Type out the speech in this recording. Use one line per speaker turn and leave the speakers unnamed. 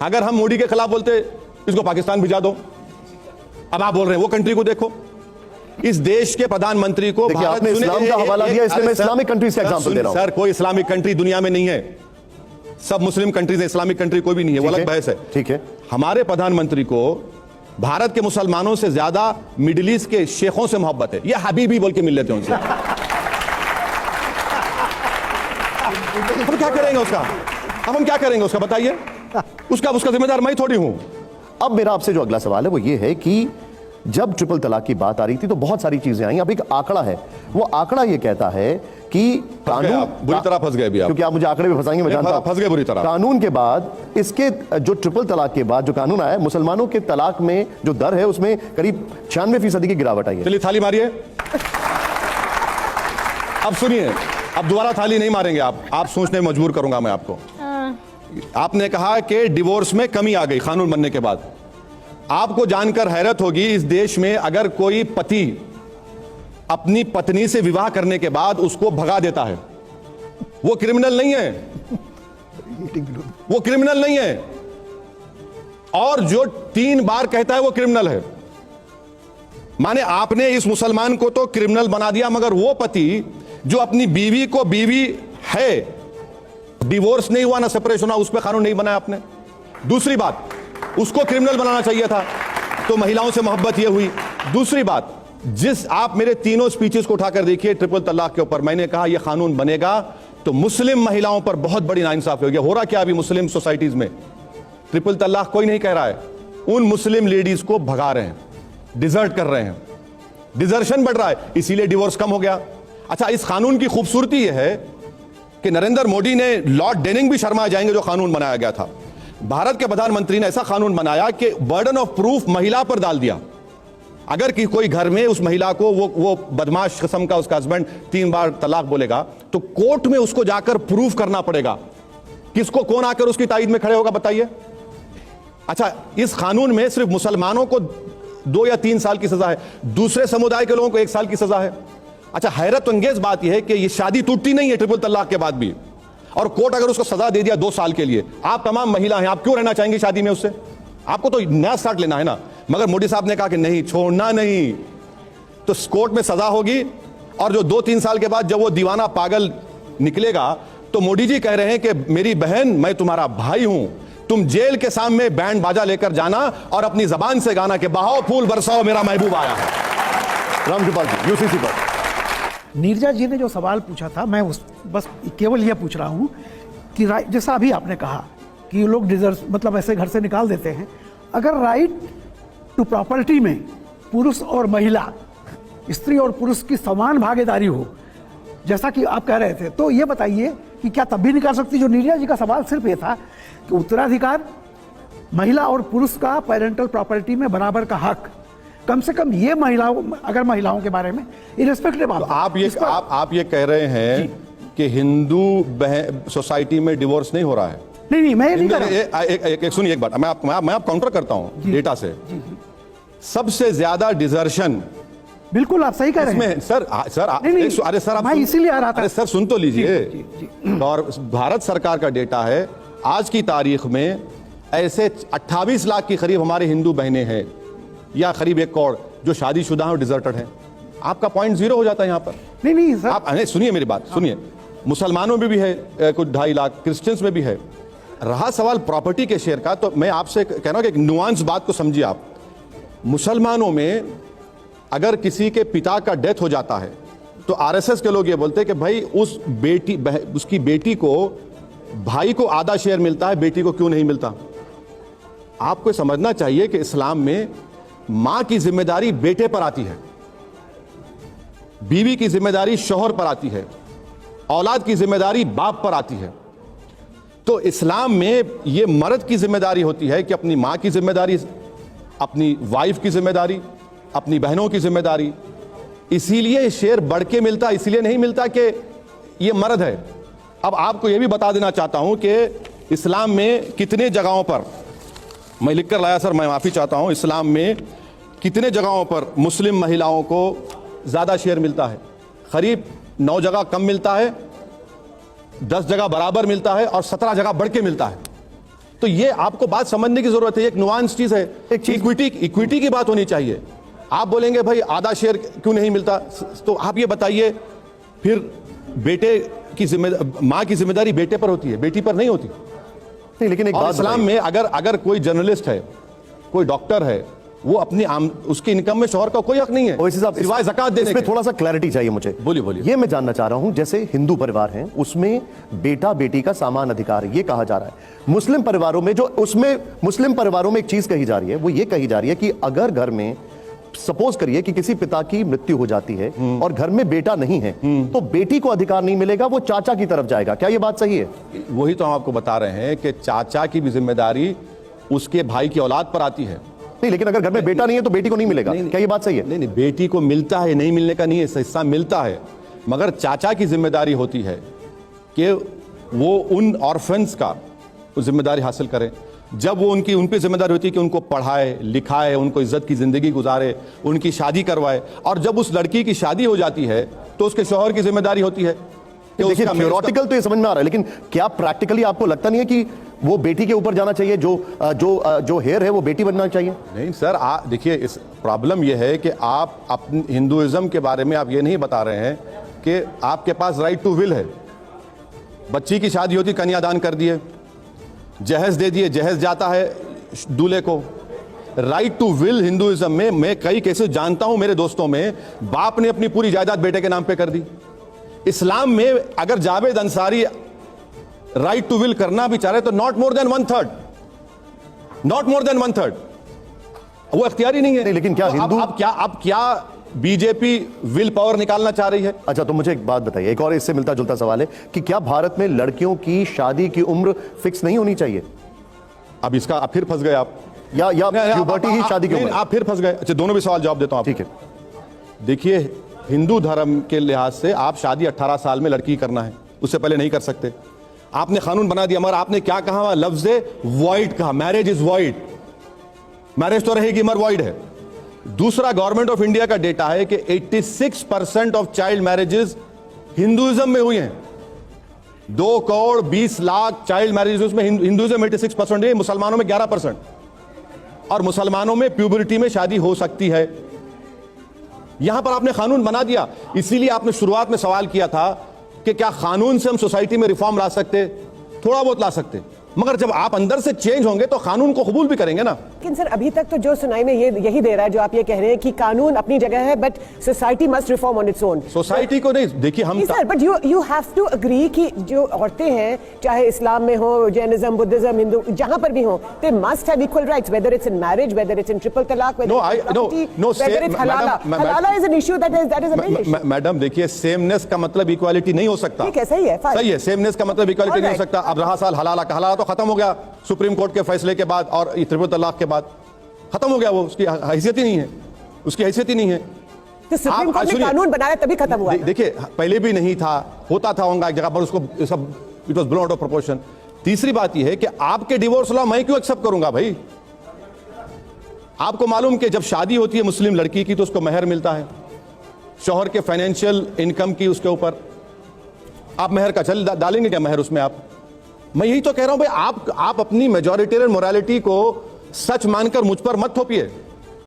अगर हम मोदी के खिलाफ बोलते इसको पाकिस्तान भिजा दो, अब आप बोल रहे हैं वो कंट्री को देखो। इस देश के प्रधानमंत्री को
आपने इस्लाम का हवाला दिया, इसलिए मैं इस्लामिक कंट्रीज का एग्जांपल दे रहा हूं।
सर कोई इस्लामिक कंट्री दुनिया में नहीं है, सब मुस्लिम कंट्रीज है, इस्लामिक कंट्री कोई भी नहीं है, वो अलग बहस है।
ठीक है,
हमारे प्रधानमंत्री को भारत के मुसलमानों से ज्यादा मिडिल ईस्ट के शेखों से मोहब्बत है, ये हबीबी बोल के मिल लेते हैं उनसे। हम क्या करेंगे उसका, अब हम क्या करेंगे उसका बताइए, उसका जिम्मेदार मैं थोड़ी हूं।
अब मेरा आपसे जो अगला सवाल है वो ये है कि जब ट्रिपल तलाक की बात आ रही थी तो बहुत सारी चीजें आई। अब एक आंकड़ा है, वो आंकड़ा ये कहता है कि कानून
बुरी तरह फंस गए अभी आप,
क्योंकि आप मुझे आंकड़े में फंसाएंगे, मैं जानता हूं,
फंस गए बुरी तरह।
कानून के बाद इसके जो ट्रिपल तलाक के बाद जो कानून आया, मुसलमानों के तलाक में जो दर है उसमें करीब 96% की गिरावट आई है।
चलिए थाली मारिए। अब सुनिए, अब दोबारा थाली नहीं मारेंगे आप सोचने में मजबूर करूंगा मैं आपको। आपने कहा कि डिवोर्स में कमी आ गई कानून बनने के बाद। आपको जानकर हैरत होगी, इस देश में अगर कोई पति अपनी पत्नी से विवाह करने के बाद उसको भगा देता है, वो क्रिमिनल नहीं है, वो क्रिमिनल नहीं है। और जो 3 बार कहता है वो क्रिमिनल है। माने आपने इस मुसलमान को तो क्रिमिनल बना दिया, मगर वो पति जो अपनी बीवी को बीवी है, डिवोर्स नहीं हुआ ना सेपरेशन हुआ, उस पर कानून नहीं बनाया आपने। दूसरी बात, उसको क्रिमिनल बनाना चाहिए था, तो महिलाओं से मोहब्बत यह हुई। दूसरी बात, जिस आप मेरे तीनों स्पीचेस को उठाकर देखिए ट्रिपल तलाक के ऊपर, मैंने कहा यह कानून बनेगा तो मुस्लिम महिलाओं पर बहुत बड़ी नाइंसाफी होगी। हो रहा क्या अभी मुस्लिम सोसाइटीज में, ट्रिपल तलाक कोई नहीं कह रहा है, उन मुस्लिम लेडीज को भगा रहे हैं, डिजर्ट कर रहे हैं, डिजर्शन बढ़ रहा है, इसीलिए डिवोर्स कम हो गया। अच्छा, इस कानून की खूबसूरती यह है कि नरेंद्र मोदी ने, लॉर्ड डेनिंग भी शर्मा जाएंगे जो कानून बनाया गया था, भारत के प्रधानमंत्री ने ऐसा कानून बनाया कि बर्डन ऑफ प्रूफ महिला पर डाल दिया। अगर कि कोई घर में उस महिला को वो बदमाश किस्म का उसका हस्बैंड 3 बार तलाक बोलेगा, तो कोर्ट में उसको जाकर प्रूफ करना पड़ेगा। किसको, कौन आकर उसकी ताईद में खड़े होगा बताइए। अच्छा, इस कानून में सिर्फ मुसलमानों को 2 या 3 साल की सजा है, दूसरे समुदाय के लोगों को 1 साल की सजा है। अच्छा, हैरत अंगेज बात यह है कि यह शादी टूटती नहीं है ट्रिपल तलाक के बाद भी, और कोर्ट अगर उसको सजा दे दिया 2 साल के लिए, आप तमाम महिला हैं, आप क्यों रहना चाहेंगे शादी में उससे? आपको तो नया स्टार्ट लेना है ना। मगर मोदी साहब ने कहा कि नहीं, छोड़ना नहीं, तो कोर्ट में सजा होगी। और जो 2-3 साल के बाद जब वो दीवाना पागल निकलेगा, तो मोदी जी कह रहे हैं कि मेरी बहन, मैं तुम्हारा भाई हूं, तुम जेल के सामने बैंड बाजा लेकर जाना और अपनी जबान से गाना कि बहाओ फूल बरसाओ मेरा महबूब आया है।
रामकृपाल जी, यूसीसी पर।
नीरजा जी ने जो सवाल पूछा था, मैं बस केवल यह पूछ रहा हूं कि जैसा अभी आपने कहा कि लोग डिजर्व, मतलब ऐसे घर से निकाल देते हैं, अगर राइट टू प्रॉपर्टी में पुरुष और महिला, स्त्री और पुरुष की समान भागीदारी हो, जैसा कि आप कह रहे थे, तो ये बताइए कि क्या तब भी निकाल सकती? जो नीरजा जी का सवाल सिर्फ ये था कि उत्तराधिकार, महिला और पुरुष का पेरेंटल प्रॉपर्टी में बराबर का हक, कम से कम ये महिलाओं, अगर महिलाओं के बारे में इरेस्पेक्टिव
आप ये कह रहे हैं कि हिंदू सोसाइटी में डिवोर्स नहीं हो रहा है?
नहीं, मैं नहीं कह रहा।
सुनिए एक बात, मैं आप काउंटर करता हूं डेटा से। सबसे ज्यादा डिजर्शन,
बिल्कुल आप सही कह रहे हैं
सर। अरे सर,
मैं इसीलिए आ रहा था।
अरे सर सुन तो लीजिए। और भारत सरकार का डेटा है, आज की तारीख में ऐसे 28 लाख की करीब हमारे हिंदू बहनें हैं, या करीब 1 करोड़ जो शादीशुदा हैं और डिजर्टेड हैं। आपका पॉइंट 0 हो जाता है यहां पर।
नहीं सर,
आप सुनिए मेरी बात, सुनिए। मुसलमानों में भी है कुछ 2.5 लाख, क्रिश्चियंस में भी है। रहा सवाल प्रॉपर्टी के शेयर का, तो मैं आपसे कह रहा हूं कि एक नुआंस बात को समझिए आप। मुसलमानों में अगर किसी के पिता का डेथ हो जाता है, तो आरएसएस के लोग ये बोलते हैं कि भाई उसकी बेटी को, भाई को आधा शेयर मिलता है, बेटी को क्यों नहीं मिलता? आपको समझना चाहिए कि इस्लाम में मां की जिम्मेदारी बेटे पर आती है, बीवी की जिम्मेदारी शौहर पर आती है, औलाद की जिम्मेदारी बाप पर आती है। तो इस्लाम में यह मर्द की जिम्मेदारी होती है कि अपनी मां की जिम्मेदारी, अपनी वाइफ की जिम्मेदारी, अपनी बहनों की जिम्मेदारी। इसीलिए शेयर बढ़ के मिलता, इसीलिए नहीं मिलता कि यह मर्द है। अब आपको यह भी बता देना चाहता हूं कि इस्लाम में कितने जगहों पर, मैं लिख कर लाया सर, मैं माफी चाहता हूं, इस्लाम में कितने जगहों पर मुस्लिम महिलाओं को ज्यादा शेयर मिलता है? करीब 9 जगह कम मिलता है, 10 जगह बराबर मिलता है, और 17 जगह बढ़ के मिलता है। तो ये आपको बात समझने की जरूरत है, एक नुआंस चीज है, एक इक्विटी की बात होनी चाहिए। आप बोलेंगे भाई आधा शेयर क्यों नहीं मिलता, तो आप ये बताइए फिर बेटे की जिम्मेदारी, मां की जिम्मेदारी बेटे पर होती है, बेटी पर नहीं होती।
नहीं, लेकिन एक
और
बात
इस्लाम में अगर कोई जर्नलिस्ट है, कोई डॉक्टर है, वो अपनी उसकी इनकम में शौहर का कोई हक नहीं है
ओवैसी साहब,
सिवाय ज़कात देने
इसमें
के।
थोड़ा सा क्लैरिटी चाहिए मुझे।
बोलिए।
ये मैं जानना चाह रहा हूं, जैसे हिंदू परिवार हैं उसमें बेटा बेटी का समान अधिकार है, ये कहा जा रहा है। मुस्लिम परिवारों में मुस्लिम परिवारों में एक चीज कही जा रही है, वो ये कही जा रही है कि अगर घर में सपोज करिए कि किसी पिता की मृत्यु हो जाती है और घर में बेटा नहीं है, तो बेटी को अधिकार नहीं मिलेगा, वो चाचा की तरफ जाएगा। क्या ये बात सही है?
वही तो हम आपको बता रहे हैं कि चाचा की भी जिम्मेदारी उसके भाई की औलाद पर आती है।
नहीं, लेकिन अगर घर में बेटा नहीं है तो बेटी को नहीं मिलेगा। क्या ये बात सही है?
नहीं, बेटी को मिलता है, नहीं मिलने का नहीं है, हिस्सा मिलता है, मगर चाचा की जिम्मेदारी होती है कि वो उन ऑर्फन्स का जिम्मेदारी हासिल करें। जब वो उन पे जिम्मेदारी होती है कि उनको पढ़ाए लिखाए, उनको इज्जत की जिंदगी गुजारे, उनकी शादी करवाए, और जब उस लड़की की शादी हो जाती है तो उसके शौहर की जिम्मेदारी होती है।
देखिए, थ्योरेटिकल तो ये समझ में आ रहा है, लेकिन क्या प्रैक्टिकली आपको लगता नहीं है कि वो बेटी के ऊपर जाना चाहिए, जो हेयर है वो बेटी बनना चाहिए?
नहीं सर, देखिए इस प्रॉब्लम ये है कि आप अपने हिंदुइज्म के बारे में आप ये नहीं बता रहे हैं कि आपके पास राइट टू विल है। बच्ची की शादी होती, कन्यादान कर दिए, जहेज दे दिए, जहेज जाता है दूल्हे को। राइट टू विल हिंदुइज्म में मैं कई केसेस जानता हूं मेरे दोस्तों में, बाप ने अपनी पूरी जायदाद बेटे के नाम पे कर दी। इस्लाम में अगर Javed Ansari right to will करना भी चाह रहे तो नॉट मोर देन 1/3, वो इख्तियारी नहीं है।
नहीं, लेकिन क्या
तो
हिंदू
अब क्या बीजेपी विल पावर निकालना चाह रही है?
अच्छा, तो मुझे एक बात बताइए, एक और इससे मिलता जुलता सवाल है कि क्या भारत में लड़कियों की शादी की उम्र फिक्स नहीं होनी चाहिए?
अब इसका आप फिर फंस गए आप,
या प्यूबर्टी ही शादी की उम्र?
आप फिर फंस गए। अच्छा, दोनों भी सवाल जवाब देता हूं।
ठीक है।
देखिए, हिंदू धर्म के लिहाज से आप शादी 18 साल में लड़की करना है, उससे पहले नहीं कर सकते। आपने कानून बना दिया, मगर आपने क्या कहा? लफ्ज वॉइड कहा, मैरिज इज वॉइड। मैरिज तो रहेगी मगर वॉइड है। दूसरा, गवर्नमेंट ऑफ इंडिया का डेटा है कि 86% ऑफ चाइल्ड मैरिजेस हिंदुइज्म में हुई हैं। 2 करोड़ 20 लाख चाइल्ड मैरिजेस में हिंदुइज्म 86% है, मुसलमानों में 11%। और मुसलमानों में प्यूबरिटी में शादी हो सकती है। यहां पर आपने कानून बना दिया। इसीलिए आपने शुरुआत में सवाल किया था कि क्या कानून से हम सोसाइटी में रिफॉर्म ला सकते? थोड़ा बहुत ला सकते, मगर जब आप अंदर से चेंज होंगे तो कानून को कबूल भी करेंगे ना।
लेकिन सर, अभी तक तो जो सुनाई में यही दे रहा है जो आप ये कह रहे हैं कि कानून अपनी जगह है, but society must reform on its own.
Society को नहीं, देखिए हम
sir, but you have to agree कि जो औरतें हैं, चाहे इस्लाम में हो, जैनिज्म, बुद्धिज्म, हिंदू, जहां पर भी हो, they must have equal rights, whether it's in marriage, whether it's in triple तलाक, वेदर इट्स हलाला is an issue that is a big issue.
Madam देखिए, सेमनेस का मतलब इक्वालिटी नहीं हो सकता।
ठीक है, सही है,
सही है, सेमनेस का मतलब इक्वालिटी नहीं हो सकता। अब रहा साल हलाला का, हलाला तो खत्म हो गया सुप्रीम कोर्ट के फैसले के बाद और ट्रिपल तलाक के बाद खत्म हो गया, वो उसकी हैसियत ही नहीं है, उसकी हैसियत ही नहीं है।
तो सुप्रीम कोर्ट ने कानून बनाया तभी खत्म हुआ।
देखिए, पहले भी नहीं था, होता था होगा एक जगह पर, उसको सब it was blown out of proportion. तीसरी बात यह है कि आपके डिवोर्स लॉ मैं क्यों एक्सेप्ट करूंगा भाई? आपको मालूम कि जब शादी होती है मुस्लिम लड़की की तो उसको मेहर मिलता है, शौहर के फाइनेंशियल इनकम की उसके ऊपर। आप मेहर का चल डालेंगे क्या मेहर उसमें? आप, मैं यही तो कह रहा हूं भाई, आप अपनी मेजॉरिटेरियन मोरालिटी को सच मानकर मुझ पर मत थोपिए।